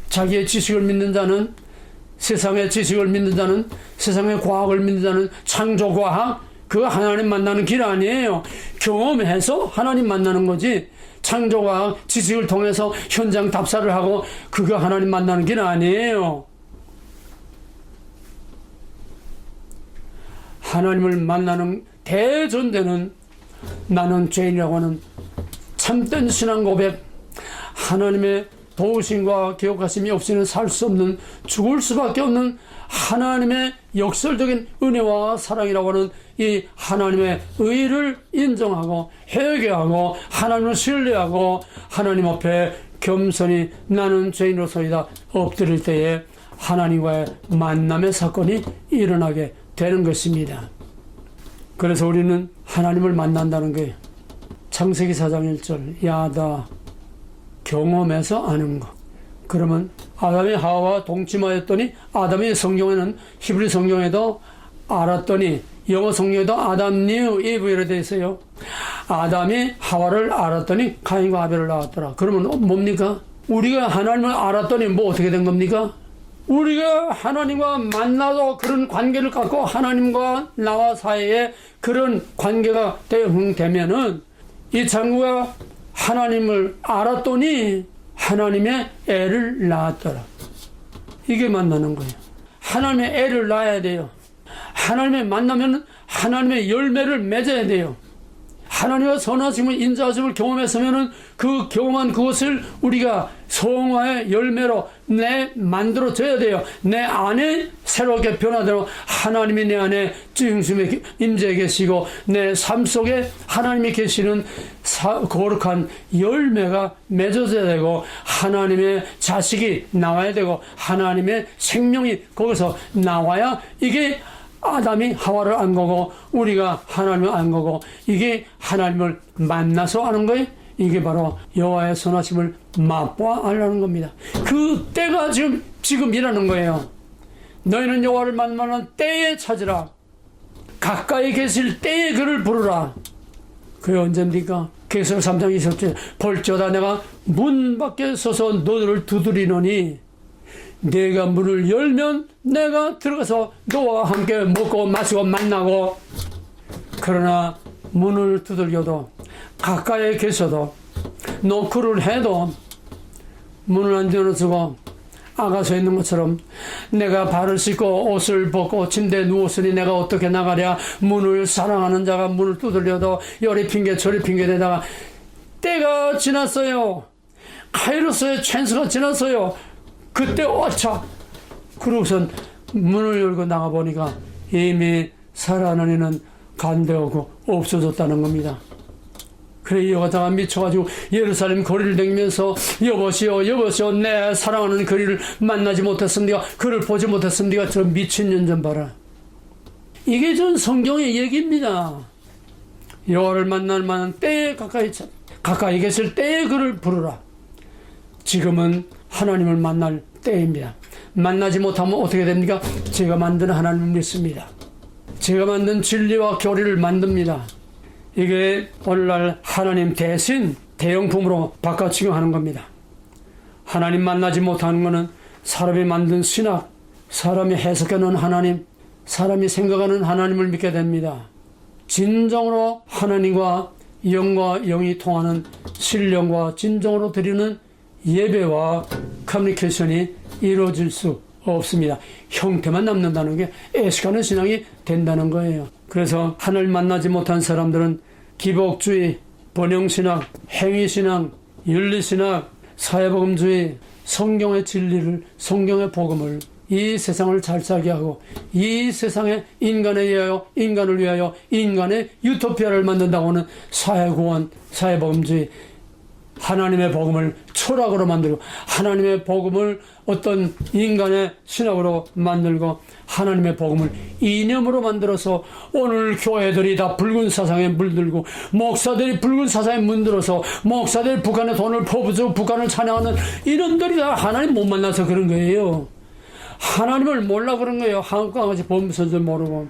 자기의 지식을 믿는 자는, 세상의 지식을 믿는 자는, 세상의 과학을 믿는 자는, 창조과학, 그거 하나님 만나는 길 아니에요. 경험해서 하나님 만나는 거지, 창조과학, 지식을 통해서 현장 답사를 하고 그거 하나님 만나는 길 아니에요. 하나님을 만나는 대전제는 나는 죄인이라고 하는 참된 신앙 고백, 하나님의 도우심과 기억하심이 없이는 살 수 없는, 죽을 수밖에 없는 하나님의 역설적인 은혜와 사랑이라고 하는 이 하나님의 의를 인정하고 회개하고 하나님을 신뢰하고 하나님 앞에 겸손히 나는 죄인으로서이다 엎드릴 때에 하나님과의 만남의 사건이 일어나게 되는 것입니다. 그래서 우리는 하나님을 만난다는 게 창세기 4장 1절 야다 경험해서 아는 것. 그러면 아담이 하와와 동침하였더니, 아담이 성경에는 히브리 성경에도 알았더니, 영어 성경에도 아담 knew Eve 이렇게 되어 있어요. 아담이 하와를 알았더니 가인과 아벨을 낳았더라. 그러면 뭡니까? 우리가 하나님을 알았더니 뭐 어떻게 된 겁니까? 우리가 하나님과 만나서 그런 관계를 갖고 하나님과 나와 사이에 그런 관계가 되면은 이 창구가 하나님을 알았더니 하나님의 애를 낳았더라. 이게 만나는 거예요. 하나님의 애를 낳아야 돼요. 하나님의 만나면 하나님의 열매를 맺어야 돼요. 하나님의 선하심을, 인자하심을 경험했으면은 그 경험한 그것을 우리가 성화의 열매로 만들어줘야 돼요. 내 안에 새롭게 변화되고 하나님이 내 안에 중심에 임재해 계시고 내 삶 속에 하나님이 계시는 거룩한 열매가 맺어져야 되고 하나님의 자식이 나와야 되고 하나님의 생명이 거기서 나와야 이게 아담이 하와를 안 거고 우리가 하나님을 안 거고 이게 하나님을 만나서 아는 거예요. 이게 바로 여호와의 선하심을 맛보아 알라는 겁니다. 그 때가 지금이라는 거예요. 너희는 여호와를 만나는 때에 찾으라. 가까이 계실 때에 그를 부르라. 그게 언제입니까? 계시록 3장 20절 볼지어다 내가 문 밖에 서서 너를 두드리노니 내가 문을 열면 내가 들어가서 너와 함께 먹고 마시고 만나고, 그러나 문을 두들겨도 가까이 계셔도 노크를 해도 문을 안 열어주고 아가서 있는 것처럼 내가 발을 씻고 옷을 벗고 침대에 누웠으니 내가 어떻게 나가랴. 문을 사랑하는 자가 문을 두들려도 요리 핑계 저리 핑계 대다가 때가 지났어요. 카이로스의 찬스가 지났어요. 그때 어차 그러고선 문을 열고 나가보니까 이미 살아난 이는 간대하고 없어졌다는 겁니다. 그래 이 여자가 미쳐가지고 예루살렘 거리를 다니면서 여보시오 여보시오 내 사랑하는 그리를 만나지 못했습니까? 그를 보지 못했습니까? 저 미친년 좀 봐라. 이게 전 성경의 얘기입니다. 여호와를 만날 만한 때에 가까이 계실 때에 그를 부르라. 지금은 하나님을 만날 때입니다. 만나지 못하면 어떻게 됩니까? 제가 만든 하나님을 믿습니다. 제가 만든 진리와 교리를 만듭니다. 이게 오늘날 하나님 대신 대형품으로 바꿔치기 하는 겁니다. 하나님 만나지 못하는 것은 사람이 만든 신학, 사람이 해석해놓은 하나님, 사람이 생각하는 하나님을 믿게 됩니다. 진정으로 하나님과 영과 영이 통하는 신령과 진정으로 드리는 예배와 커뮤니케이션이 이루어질 수 없습니다. 형태만 남는다는 게 애식하는 신앙이 된다는 거예요. 그래서 하나님 만나지 못한 사람들은 기복주의, 번영신학, 행위신학, 윤리신학, 사회복음주의, 성경의 진리를, 성경의 복음을 이 세상을 잘 살게 하고 이 세상에 인간을 위하여 인간의 유토피아를 만든다고 하는 사회구원, 사회복음주의, 하나님의 복음을 철학으로 만들고 하나님의 복음을 어떤 인간의 신학으로 만들고 하나님의 복음을 이념으로 만들어서 오늘 교회들이 다 붉은 사상에 물들고 목사들이 붉은 사상에 물들어서 목사들이 북한의 돈을 퍼부수고 북한을 찬양하는 이놈들이 다 하나님 못 만나서 그런 거예요. 하나님을 몰라 그런 거예요. 한국 강아지 범선도 모르고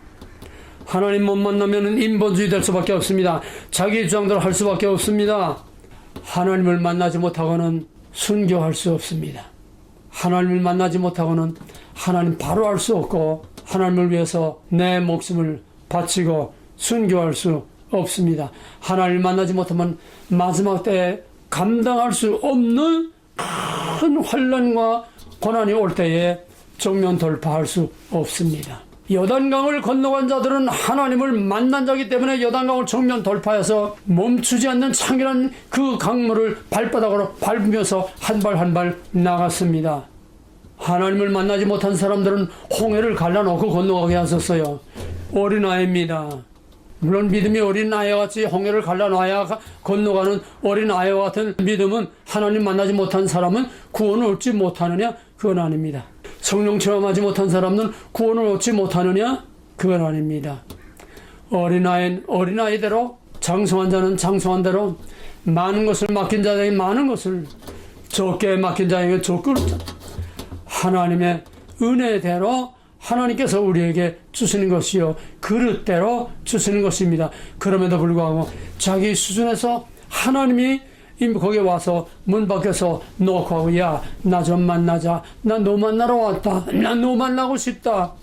하나님 못 만나면 인본주의 될 수밖에 없습니다. 자기 주장대로 할 수밖에 없습니다. 하나님을 만나지 못하고는 순교할 수 없습니다. 하나님을 만나지 못하고는 하나님 바로 알 수 없고 하나님을 위해서 내 목숨을 바치고 순교할 수 없습니다. 하나님을 만나지 못하면 마지막 때에 감당할 수 없는 큰 환난과 고난이 올 때에 정면 돌파할 수 없습니다. 요단강을 건너간 자들은 하나님을 만난 자이기 때문에 요단강을 정면 돌파해서 멈추지 않는 창이란 그 강물을 발바닥으로 밟으면서 한 발 한 발 나갔습니다. 하나님을 만나지 못한 사람들은 홍해를 갈라놓고 건너가게 하셨어요. 어린아이입니다. 물론 믿음이 어린아이와 같이 홍해를 갈라놔야 건너가는 어린아이와 같은 믿음은 하나님 만나지 못한 사람은 구원을 얻지 못하느냐? 그건 아닙니다. 성령 체험하지 못한 사람은 구원을 얻지 못하느냐? 그건 아닙니다. 어린아이는 어린아이대로, 장성한 자는 장성한 대로, 많은 것을 맡긴 자에게 많은 것을, 적게 맡긴 자에게 적게 하나님의 은혜대로 하나님께서 우리에게 주시는 것이요, 그릇대로 주시는 것입니다. 그럼에도 불구하고 자기 수준에서 하나님이 거기에 와서 문 밖에서 놓고 하고, 야, 나 좀 만나자. 나 너 만나러 왔다. 나 너 만나고 싶다.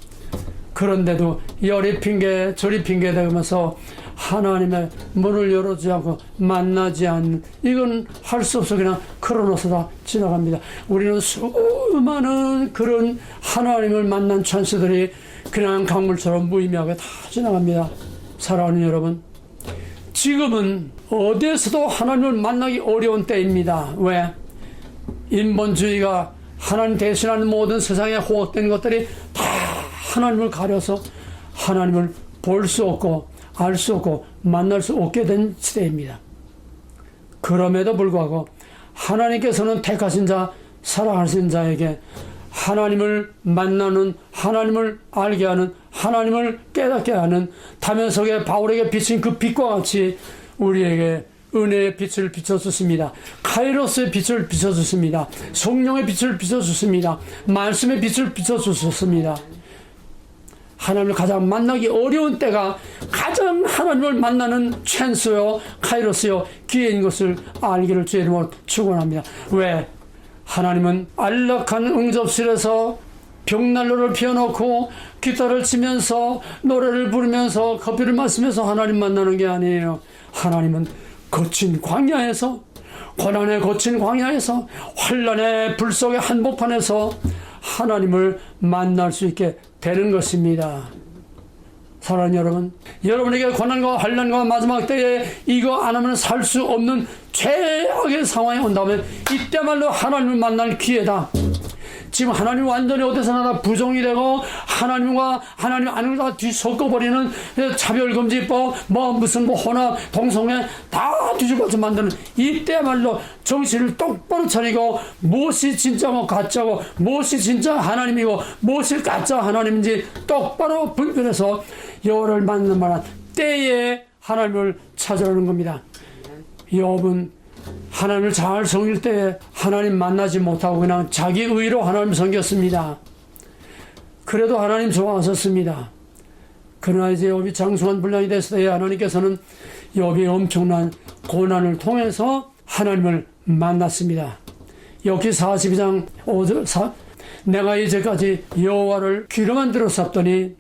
그런데도 여리 핑계 저리 핑계 대면서 하나님의 문을 열어주지 않고 만나지 않는, 이건 할 수 없어. 그냥 크로노스다 지나갑니다. 우리는 수많은 그런 하나님을 만난 찬스들이 그냥 강물처럼 무의미하게 다 지나갑니다. 사랑하는 여러분, 지금은 어디에서도 하나님을 만나기 어려운 때입니다. 왜? 인본주의가 하나님 대신하는 모든 세상에 호흡된 것들이 다 하나님을 가려서 하나님을 볼 수 없고 알 수 없고 만날 수 없게 된 시대입니다. 그럼에도 불구하고 하나님께서는 택하신 자, 사랑하신 자에게 하나님을 만나는, 하나님을 알게 하는, 하나님을 깨닫게 하는 다면석의 바울에게 비친 그 빛과 같이 우리에게 은혜의 빛을 비춰주십니다. 카이로스의 빛을 비춰주십니다. 성령의 빛을 비춰주십니다. 말씀의 빛을 비춰주셨습니다. 하나님을 가장 만나기 어려운 때가 가장 하나님을 만나는 찬스요, 카이로스요, 기회인 것을 알기를 주의 이름으로 축원합니다. 왜? 하나님은 안락한 응접실에서 벽난로를 피워놓고 기타를 치면서 노래를 부르면서 커피를 마시면서 하나님 만나는 게 아니에요. 하나님은 거친 광야에서, 고난의 거친 광야에서, 환난의 불 속의 한복판에서 하나님을 만날 수 있게 되는 것입니다. 사랑하는 여러분, 여러분에게 고난과 환난과 마지막 때에 이거 안 하면 살 수 없는 최악의 상황이 온다면 이때말로 하나님을 만날 기회다. 지금 하나님 완전히 어디서나 다 부정이 되고 하나님과 하나님 아닌 다 뒤섞어버리는 차별금지법, 무슨 혼합, 동성애 다 뒤집어서 만드는 이때말로 정신을 똑바로 차리고 무엇이 진짜고 가짜고 무엇이 진짜 하나님이고 무엇이 가짜 하나님인지 똑바로 분별해서 여호와를 만날 만한 때에 하나님을 찾아오는 겁니다. 욥은 하나님을 잘 섬길 때에 하나님 만나지 못하고 그냥 자기 의로 하나님 섬겼습니다. 그래도 하나님 좋아하셨습니다. 그러나 이제 욥이 장수한 분량이 됐을 때에 하나님께서는 욥이 엄청난 고난을 통해서 하나님을 만났습니다. 욥기 42장 5절, 내가 이제까지 여호와를 귀로만 들었었더니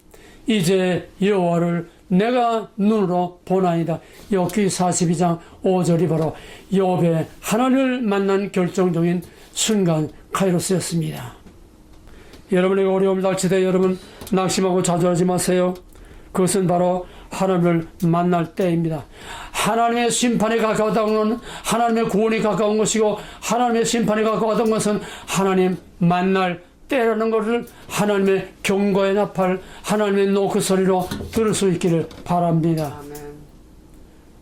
이제 여호와를 내가 눈으로 보나이다. 욥기 42장 5절이 바로 욥의 하나님을 만난 결정적인 순간 카이로스였습니다. 여러분에게 어려움을 닥칠 때 여러분 낙심하고 좌절하지 마세요. 그것은 바로 하나님을 만날 때입니다. 하나님의 심판이 가까웠다는 것은 하나님의 구원이 가까운 것이고 하나님의 심판이 가까웠던 것은 하나님 만날 때라는 것을 하나님의 경고의 나팔, 하나님의 노크 소리로 들을 수 있기를 바랍니다.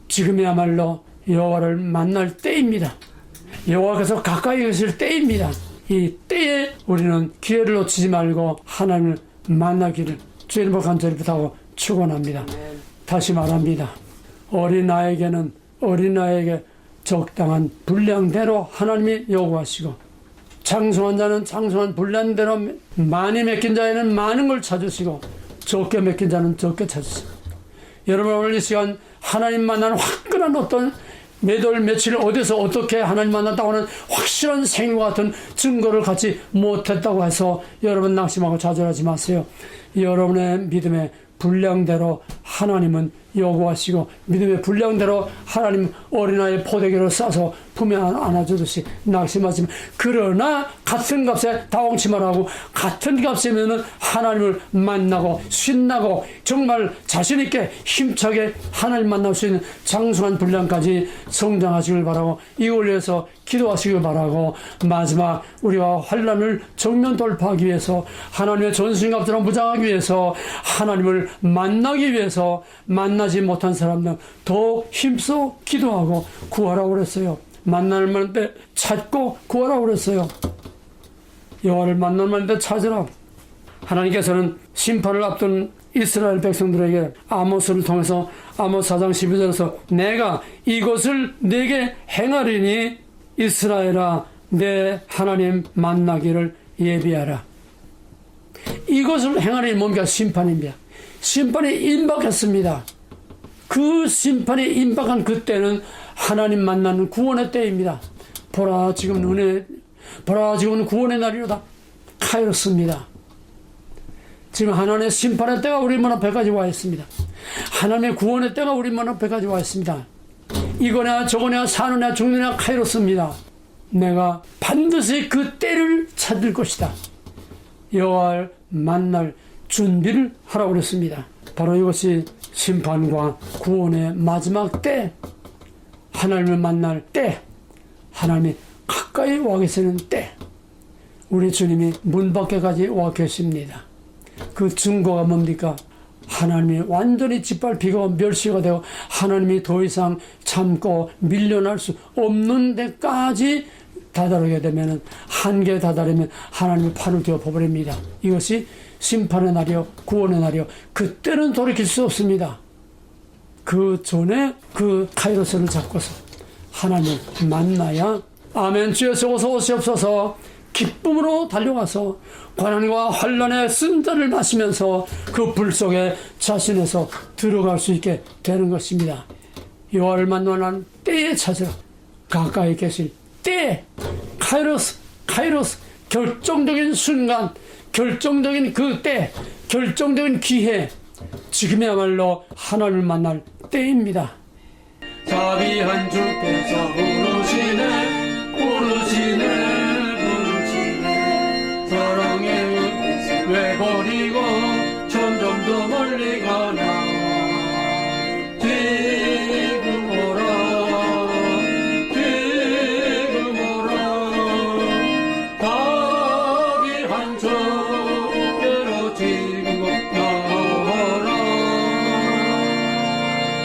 지금이야말로 여호와를 만날 때입니다. 여호와께서 가까이 계실 때입니다. 이 때에 우리는 기회를 놓치지 말고 하나님을 만나기를 주의 이름으로 간절히 부탁하고 축원합니다. 다시 말합니다. 어린아이에게 적당한 분량대로 하나님이 요구하시고 장수한 자는 장수한 분량대로 많이 맡긴 자에는 많은 걸 찾으시고 적게 맡긴 자는 적게 찾으시고 여러분 오늘 이 시간 하나님 만나는 화끈한 어떤 매달 며칠 어디서 어떻게 하나님 만났다고 하는 확실한 생일과 같은 증거를 갖지 못했다고 해서 여러분 낙심하고 좌절하지 마세요. 여러분의 믿음의 분량대로 하나님은 요구하시고 믿음의 분량대로 하나님 어린아이 포대기를 싸서 품에 안아주듯이 낙심하지만, 그러나 같은 값에 당황치 말하고 같은 값이면 하나님을 만나고 신나고 정말 자신있게 힘차게 하나님 만날 수 있는 장수한 분량까지 성장하시길 바라고, 이걸 위해서 기도하시길 바라고, 마지막 우리가 환난을 정면 돌파하기 위해서 하나님의 전신갑주로 무장하기 위해서 하나님을 만나기 위해서 만나지 못한 사람들 더 힘써 기도하고 구하라고 그랬어요. 만날 만한 때 찾고 구하라고 그랬어요. 여호와를 만날 만한 때 찾으라. 하나님께서는 심판을 앞둔 이스라엘 백성들에게 아모스를 통해서 아모스 4장 12절에서 내가 이것을 내게 행하리니 이스라엘아 내 하나님 만나기를 예비하라. 이것을 행하리니 뭡니까? 심판입니다. 심판이 임박했습니다. 그 심판이 임박한 그때는 하나님 만나는 구원의 때입니다. 보라 지금 구원의 날이로다. 카이로스입니다. 지금 하나님의 심판의 때가 우리 문 앞에까지 와 있습니다. 하나님의 구원의 때가 우리 문 앞에까지 와 있습니다. 이거냐 저거냐 사느냐 죽느냐 카이로스입니다. 내가 반드시 그 때를 찾을 것이다. 여호와를 만날 준비를 하라고 그랬습니다. 바로 이것이 심판과 구원의 마지막 때, 하나님을 만날 때, 하나님이 가까이 와 계시는 때, 우리 주님이 문 밖에까지 와 계십니다. 그 증거가 뭡니까? 하나님이 완전히 짓밟히고 멸시가 되고 하나님이 더 이상 참고 밀려날 수 없는 데까지 다다르게 되면, 한계에 다다르면 하나님이 팔을 뒤어 버립니다. 이것이 심판의 날이요 구원의 날이요, 그때는 돌이킬 수 없습니다. 그 전에 그 카이로스를 잡고서 하나님을 만나야, 아멘 주여서 어서 오시옵소서, 기쁨으로 달려가서 고난과 환난의 쓴자를 마시면서 그 불 속에 자신에서 들어갈 수 있게 되는 것입니다. 여호와를 만나는 때에 찾으라. 가까이 계실 때, 카이로스 결정적인 순간, 결정적인 그 때, 결정적인 기회, 지금이야말로 하나님을 만날 때입니다. 자비한 주께서 부르시네